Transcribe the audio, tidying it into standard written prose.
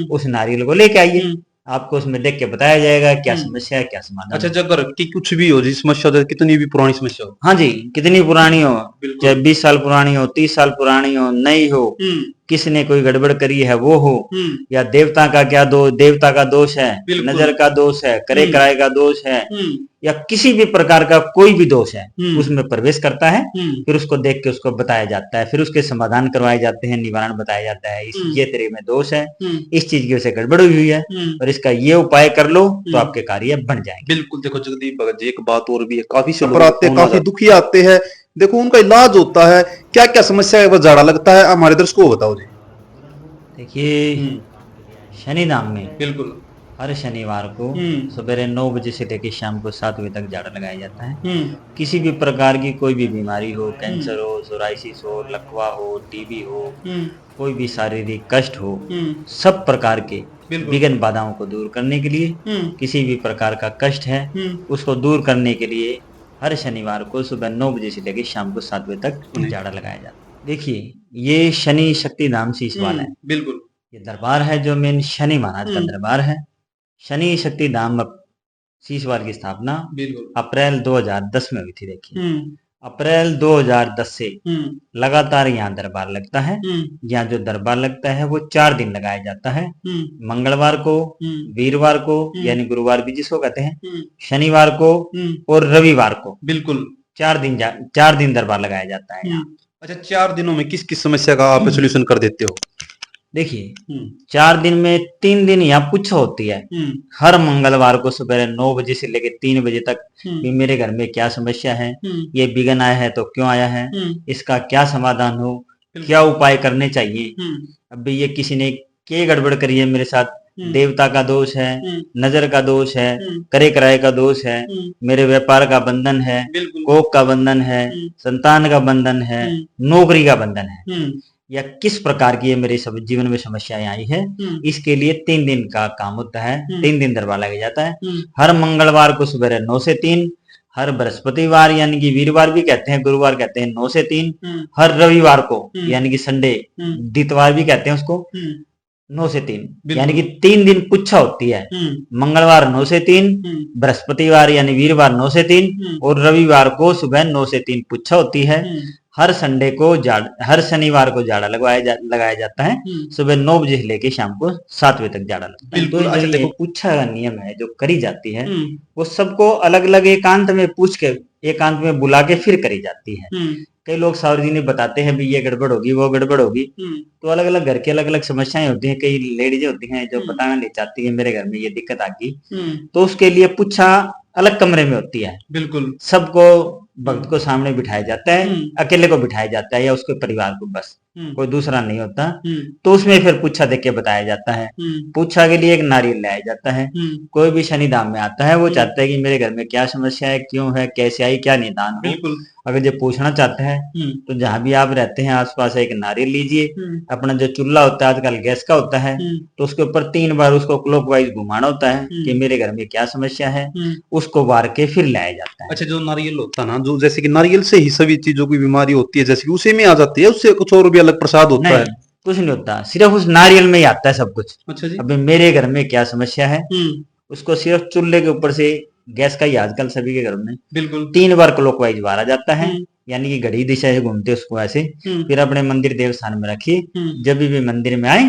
उस नारियल को लेके आइए, आपको उसमें देख के बताया जाएगा क्या समस्या है, क्या समाधान अच्छा, है। जब घर की कुछ भी हो जी समस्या, हो कितनी भी पुरानी समस्या हो। हाँ जी, कितनी पुरानी हो, चाहे बिल्कुल। 20 साल पुरानी हो, 30 साल पुरानी हो, नई हो, किसी ने कोई गड़बड़ करी है वो हो, या देवता का क्या देवता का दोष है, नजर का दोष है, करे कराए का दोष है, या किसी भी प्रकार का कोई भी दोष है, उसमें प्रवेश करता है। फिर उसको देख के उसको बताया जाता है, फिर उसके समाधान करवाए जाते हैं, निवारण बताया जाता है, ये तेरे में दोष है, इस चीज की वजह से गड़बड़ हुई है, और इसका ये उपाय कर लो तो आपके कार्य बन जाएंगे। बिल्कुल। देखो जगदीप भगत जी, एक बात और भी है, काफी से लोग आते हैं, काफी दुखी आते हैं, देखो उनका इलाज होता है, क्या क्या समस्या है, वो झाड़ा लगता है, हमारे दर्शकों को बताओ जी। देखिए, शनि धाम में बिल्कुल हर शनिवार को सवेरे 9 बजे से लेकर शाम को 7 बजे तक झाड़ा लगाया जाता है। किसी भी प्रकार की कोई भी बीमारी हो, कैंसर हो, सोराइसिस हो, लकवा हो, टीबी हो, कोई भी शारीरिक कष्ट हो, सब प्रकार के विघ्न बाधाओं को दूर करने के लिए, किसी भी प्रकार का कष्ट है उसको दूर करने के लिए हर शनिवार को सुबह 9 बजे से लेकर शाम को 7 बजे तक झाड़ा लगाया जाता है। देखिए, ये शनि शक्ति धाम शीशवाल है। बिल्कुल। ये दरबार है जो मेन शनि महाराज का दरबार है। शनि शक्ति धाम शीशवाल की स्थापना अप्रैल 2010 में हुई थी। देखिए, अप्रैल 2010 से लगातार यहाँ दरबार लगता है। यहाँ जो दरबार लगता है वो 4 दिन लगाया जाता है, मंगलवार को, वीरवार को यानी गुरुवार भी जिसको कहते हैं, शनिवार को और रविवार को। बिल्कुल 4 दिन दरबार लगाया जाता है यहाँ। अच्छा, 4 दिनों में किस किस समस्या का आप सोल्यूशन कर देते हो। देखिए, 4 दिन में 3 दिन यहाँ पुच्छ होती है। हर मंगलवार को सुबह 9 बजे से लेकर 3 बजे तक भी मेरे घर में क्या समस्या है, ये विघ्न आया है तो क्यों आया है, इसका क्या समाधान हो, क्या उपाय करने चाहिए। अभी ये किसी ने क्या गड़बड़ करी है मेरे साथ, देवता का दोष है, नजर का दोष है, करे कराए का दोष है, मेरे व्यापार का बंधन है, कोप का बंधन है, संतान का बंधन है, नौकरी का बंधन है, या किस प्रकार की ये मेरे सब जीवन में समस्याएं आई है, इसके लिए 3 दिन का काम होता है। 3 दिन दरबार लगा जाता है। हर मंगलवार को सुबह 9 से 3, हर बृहस्पतिवार यानी कि वीरवार भी कहते हैं, गुरुवार कहते हैं, 9 से 3, हर रविवार को यानी कि संडे, दितवार भी कहते हैं उसको, 9 से 3 यानी कि 3 दिन पुच्छा होती है। मंगलवार 9 से 3, बृहस्पतिवार यानी वीरवार 9 से 3 और रविवार को सुबह 9 से 3 पुच्छा होती है। हर संडे को हर शनिवार को झाड़ा लगाया जाता है, सुबह 9 बजे से लेके शाम को 7 बजे तक झाड़ा लगता है। तो जो देखो पूछा का नियम है जो करी जाती है, वो सबको अलग अलग एकांत में पूछ के, एकांत में बुला के फिर करी जाती है। कई लोग सार्वजनिक बताते हैं भी ये गड़बड़ होगी, वो गड़बड़ होगी, तो अलग अलग घर की अलग अलग समस्याएं होती हैं। कई लेडीज होती हैं जो बताना नहीं चाहती है मेरे घर में ये दिक्कत आ गई, तो उसके लिए पूछा अलग कमरे में होती है। बिल्कुल सबको भक्त को सामने बिठाया जाता है, अकेले को बिठाया जाता है या उसके परिवार को, बस कोई दूसरा नहीं होता। तो उसमें फिर पूछा देख के बताया जाता है। पूछा के लिए एक नारियल लाया जाता है। कोई भी शनि धाम में आता है वो चाहता है कि मेरे घर में क्या समस्या है, क्यों है, कैसे आई, क्या निदान हो। बिल्कुल। अगर जो पूछना चाहता है तो जहां भी आप रहते हैं आसपास एक नारियल लीजिए, अपना जो चूल्हा होता है आजकल गैस का होता है, तो उसके ऊपर 3 बार उसको क्लॉकवाइज घुमाना होता है कि मेरे घर में क्या समस्या है, उसको वार के फिर लाया जाता है। अच्छा, जो नारियल होता है ना, जो जैसे कि नारियल से ही सभी चीजों की बीमारी होती है, जैसे कि उसी में आ जाती है, उससे कुछ और भी अलग प्रसाद होता है। कुछ नहीं होता, सिर्फ उस नारियल में ही आता है सब कुछ। अच्छा जी। अभी मेरे घर में क्या समस्या है, उसको सिर्फ चूल्हे के ऊपर से, गैस का ही आजकल सभी के घर में, बिल्कुल 3 बार क्लॉकवाइज मारा जाता है, यानी कि घड़ी दिशा से घूमते उसको ऐसे, फिर अपने मंदिर देवस्थान में रखिए। जब भी मंदिर में आए